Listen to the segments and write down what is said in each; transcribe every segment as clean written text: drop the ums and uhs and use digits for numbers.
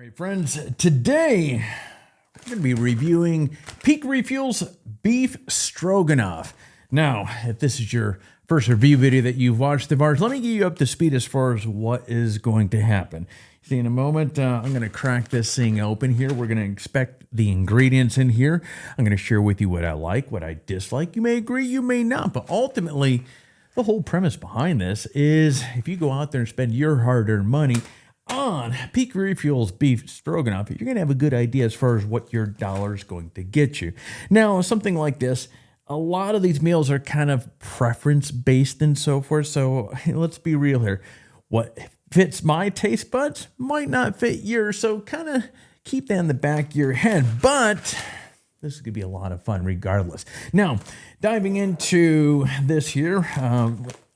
Hey friends, today we're going to be reviewing Peak Refuel's Beef Stroganoff. Now, if this is your first review video that you've watched of ours, let me get you up to speed as far as what is going to happen. See, in a moment, I'm going to crack this thing open here. We're going to inspect the ingredients in here. I'm going to share with you what I like, what I dislike. You may agree, you may not, but ultimately, the whole premise behind this is if you go out there and spend your hard-earned money on Peak Refuel's Beef Stroganoff, you're going to have a good idea as far as what your dollar is going to get you. Now, something like this, a lot of these meals are kind of preference-based and so forth, so let's be real here. What fits my taste buds might not fit yours, so kind of keep that in the back of your head, but this is going to be a lot of fun regardless. Now, diving into this here,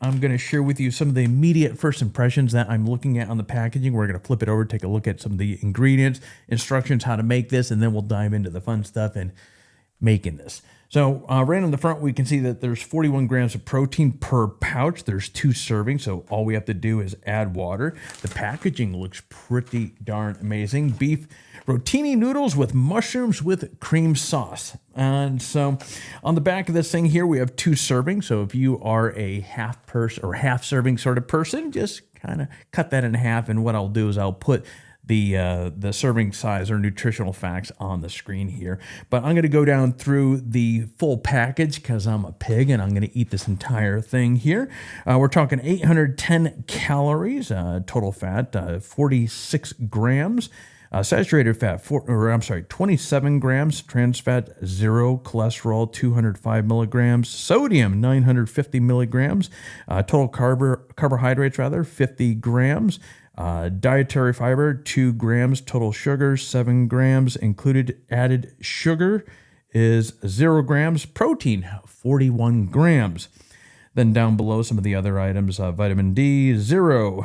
I'm going to share with you some of the immediate first impressions that I'm looking at on the packaging. We're going to flip it over, take a look at some of the ingredients, instructions, how to make this, and then we'll dive into the fun stuff and making this. So right on the front, we can see that there's 41 grams of protein per pouch. There's 2 servings, so all we have to do is add water. The packaging looks pretty darn amazing. Beef rotini noodles with mushrooms with cream sauce. And so on the back of this thing here, we have 2 servings. So if you are a half serving sort of person, just kind of cut that in half. And what I'll do is I'll put the serving size or nutritional facts on the screen here. But I'm going to go down through the full package because I'm a pig and I'm going to eat this entire thing here. We're talking 810 calories, total fat, 46 grams. Saturated fat, 27 grams. Trans fat, 0. Cholesterol, 205 milligrams. Sodium, 950 milligrams. Total carbohydrates, 50 grams. Dietary fiber, 2 grams. Total sugar, 7 grams. Included added sugar is 0 grams. Protein, 41 grams. Then down below, some of the other items, vitamin D, 0.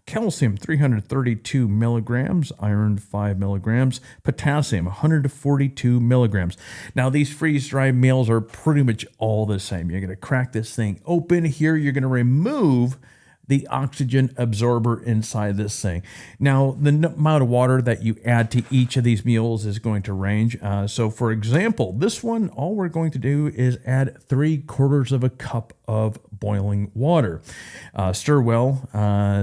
Calcium, 332 milligrams, iron, 5 milligrams, potassium, 142 milligrams. Now, these freeze-dried meals are pretty much all the same. You're going to crack this thing open here. You're going to remove the oxygen absorber inside this thing. Now, the amount of water that you add to each of these meals is going to range. So, for example, this one, all we're going to do is add 3/4 cup of boiling water. Stir well,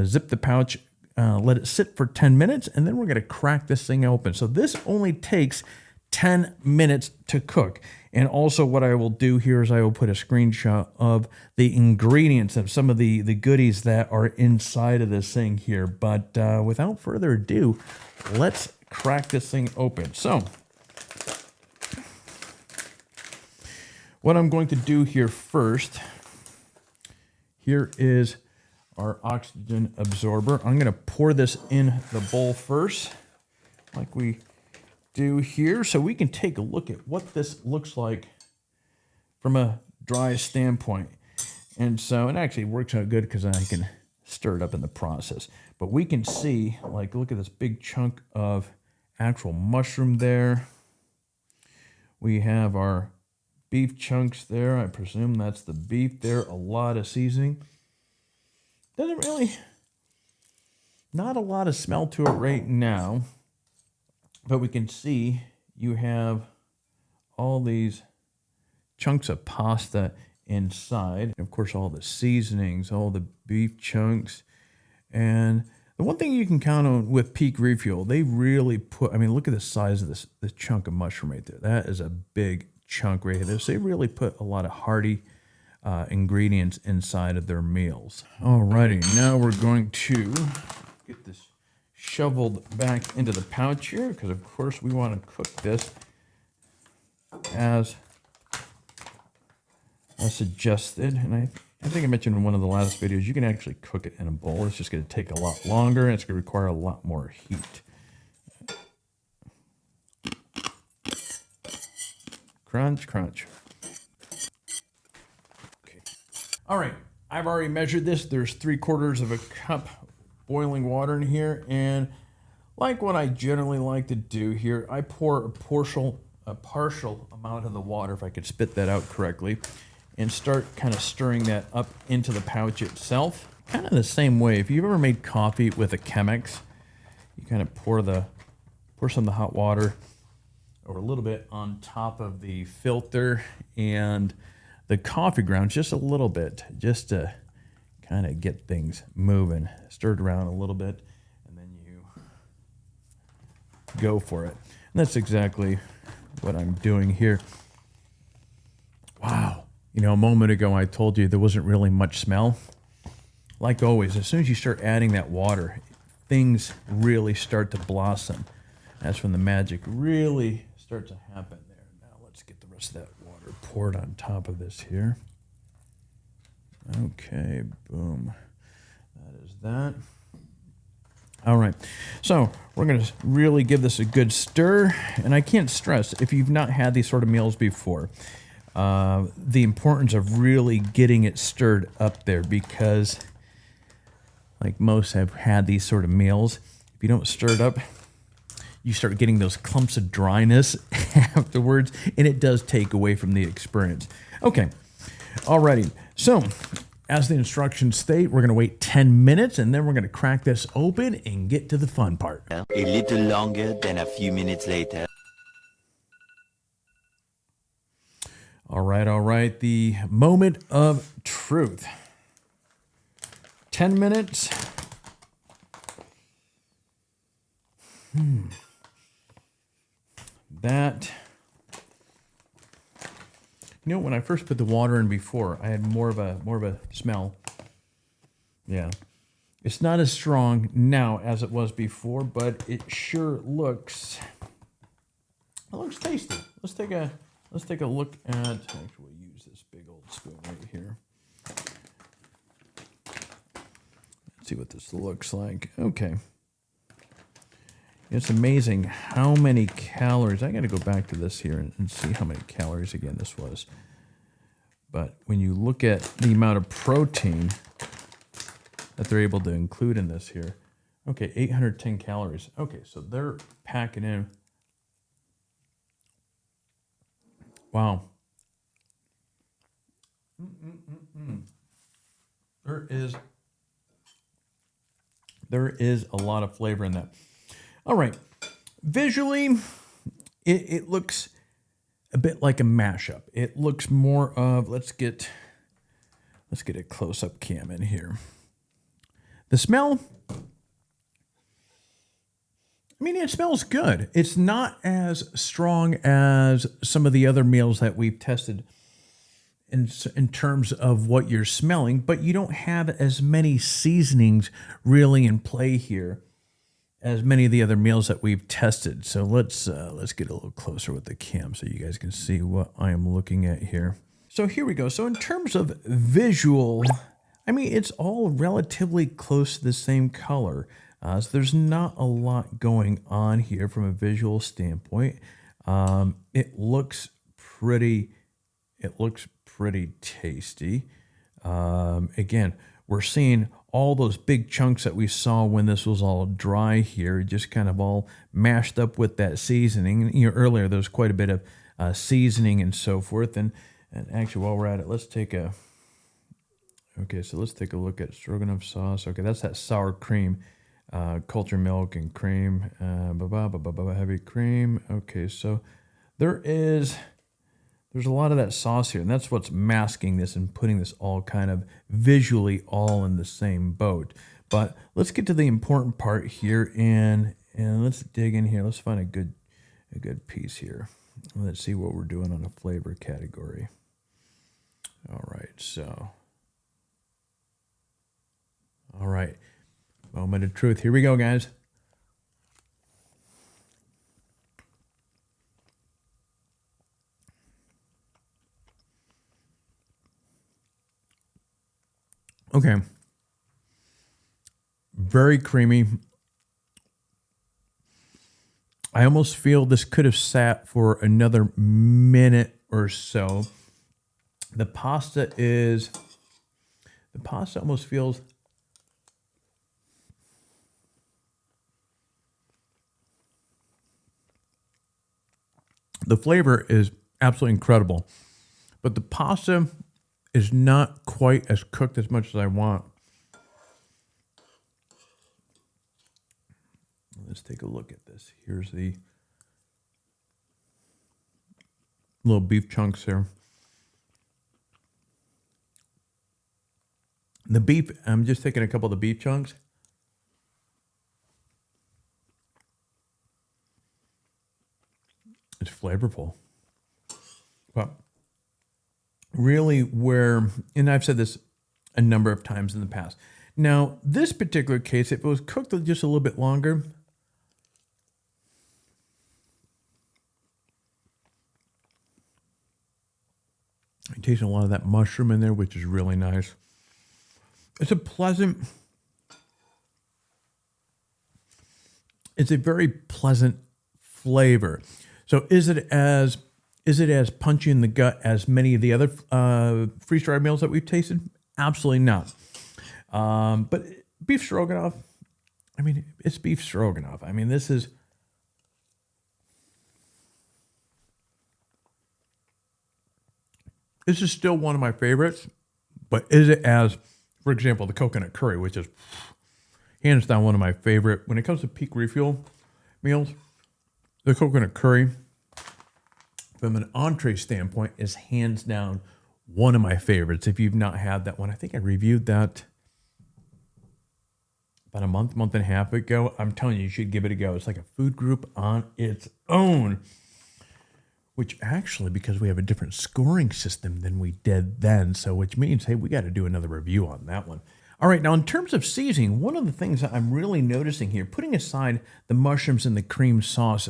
zip the pouch, let it sit for 10 minutes, and then we're going to crack this thing open. So this only takes 10 minutes to cook. And also what I will do here is I will put a screenshot of the ingredients of some of the goodies that are inside of this thing here. But without further ado, let's crack this thing open. So what I'm going to do here first, here is our oxygen absorber. I'm going to pour this in the bowl first, like we do here, so we can take a look at what this looks like from a dry standpoint. And so it actually works out good because I can stir it up in the process. But we can see, like, look at this big chunk of actual mushroom there. We have our beef chunks there. I presume that's the beef there. A lot of seasoning. Doesn't really, not a lot of smell to it right now. But we can see you have all these chunks of pasta inside. And of course, all the seasonings, all the beef chunks. And the one thing you can count on with Peak Refuel, they really put, I mean, look at the size of this chunk of mushroom right there. That is a big chunk right there. So they really put a lot of hearty ingredients inside of their meals. Alrighty, now we're going to get this shoveled back into the pouch here because of course we want to cook this as suggested. And I think I mentioned in one of the last videos, you can actually cook it in a bowl. It's just going to take a lot longer and it's going to require a lot more heat. Crunch, crunch. Okay. All right, I've already measured this. There's 3/4 cup boiling water in here, and like what I generally like to do here, I pour a partial amount of the water, if I could spit that out correctly, and start kind of stirring that up into the pouch itself. Kind of the same way, if you've ever made coffee with a Chemex, you kind of pour the pour some of the hot water or a little bit on top of the filter and the coffee grounds, just a little bit, just to kind of get things moving. Stir it around a little bit, and then you go for it. And that's exactly what I'm doing here. Wow. You know, a moment ago I told you there wasn't really much smell. Like always, as soon as you start adding that water, things really start to blossom. That's when the magic really starts to happen there. Now let's get the rest of that water poured on top of this here. Okay, boom. That is that. All right, so we're going to really give this a good stir. And I can't stress, if you've not had these sort of meals before, the importance of really getting it stirred up there, because like most have had these sort of meals, if you don't stir it up, you start getting those clumps of dryness afterwards, and it does take away from the experience. Okay, alrighty. So, as the instructions state, we're going to wait 10 minutes, and then we're going to crack this open and get to the fun part. A little longer than a few minutes later. All right. The moment of truth. 10 minutes. That, you know, when I first put the water in before, I had more of a smell. Yeah. It's not as strong now as it was before, but it sure looks, it looks tasty. Let's take a look at, actually we'll use this big old spoon right here. Let's see what this looks like. Okay. It's amazing how many calories. I got to go back to this here and see how many calories again this was. But when you look at the amount of protein that they're able to include in this here, okay, 810 calories. Okay, so they're packing in. Wow. There is a lot of flavor in that. All right, visually, it looks a bit like a mashup. It looks more of, let's get a close-up cam in here. The smell, I mean, it smells good. It's not as strong as some of the other meals that we've tested in terms of what you're smelling, but you don't have as many seasonings really in play here as many of the other meals that we've tested. So let's get a little closer with the cam so you guys can see what I am looking at here. So here we go. So in terms of visual, I mean, it's all relatively close to the same color. So there's not a lot going on here from a visual standpoint. It looks pretty tasty. Again, we're seeing all those big chunks that we saw when this was all dry here, just kind of all mashed up with that seasoning. You know, earlier there was quite a bit of seasoning and so forth. And actually, while we're at it, let's take a look at stroganoff sauce. Okay, that's that sour cream, culture milk and cream, heavy cream. Okay, so there's a lot of that sauce here, and that's what's masking this and putting this all kind of visually all in the same boat. But let's get to the important part here, and let's dig in here. Let's find a good piece here. Let's see what we're doing on a flavor category. All right. Moment of truth. Here we go, guys. Okay. Very creamy. I almost feel this could have sat for another minute or so. The pasta almost feels, the flavor is absolutely incredible, but the pasta is not quite as cooked as much as I want. Let's take a look at this. Here's the little beef chunks there. The beef, I'm just taking a couple of the beef chunks. It's flavorful. But really and I've said this a number of times in the past. Now, this particular case, if it was cooked just a little bit longer, I'm tasting a lot of that mushroom in there, which is really nice. It's a very pleasant flavor. So is it as punchy in the gut as many of the other freeze-dried meals that we've tasted? Absolutely not. But beef stroganoff, I mean, it's beef stroganoff. I mean, this is still one of my favorites, but is it as, for example, the coconut curry, which is hands down one of my favorite. When it comes to Peak Refuel meals, the coconut curry, from an entree standpoint, is hands down one of my favorites. If you've not had that one, I think I reviewed that about a month and a half ago. I'm telling you, you should give it a go. It's like a food group on its own, which actually, because we have a different scoring system than we did then, so which means, hey, we got to do another review on that one. All right, now in terms of seasoning, one of the things that I'm really noticing here, putting aside the mushrooms and the cream sauce,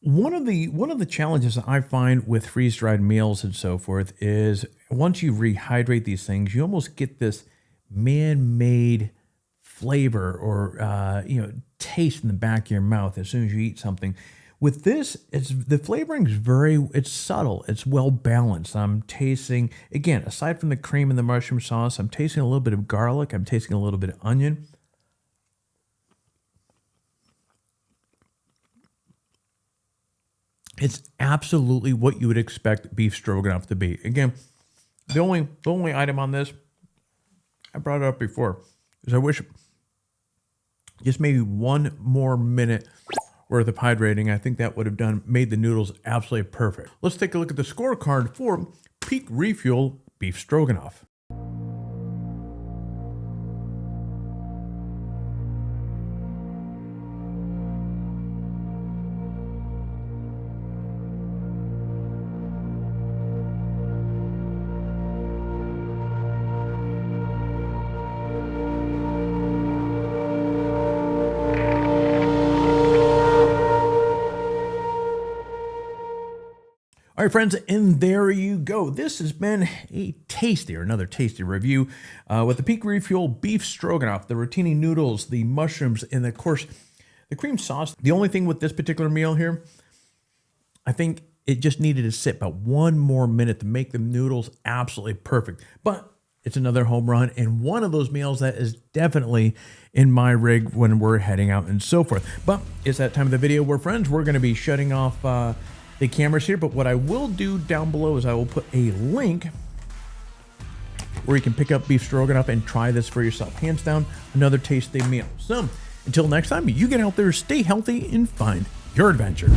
one of the challenges that I find with freeze-dried meals and so forth is once you rehydrate these things, you almost get this man-made flavor or taste in the back of your mouth as soon as you eat something. With this, the flavoring is it's subtle, it's well balanced. I'm tasting, again, aside from the cream and the mushroom sauce, I'm tasting a little bit of garlic, I'm tasting a little bit of onion. It's absolutely what you would expect beef stroganoff to be. Again, the only item on this, I brought it up before, is I wish just maybe one more minute worth of hydrating. I think that would have made the noodles absolutely perfect. Let's take a look at the scorecard for Peak Refuel Beef Stroganoff. All right, friends, and there you go. This has been another tasty review with the Peak Refuel Beef Stroganoff, the rotini noodles, the mushrooms, and of course, the cream sauce. The only thing with this particular meal here, I think it just needed to sit about one more minute to make the noodles absolutely perfect. But it's another home run and one of those meals that is definitely in my rig when we're heading out and so forth. But it's that time of the video where, friends, we're going to be shutting off the cameras here, but what I will do down below is I will put a link where you can pick up beef stroganoff and try this for yourself. Hands down, another tasty meal. So until next time, you get out there, stay healthy, and find your adventure.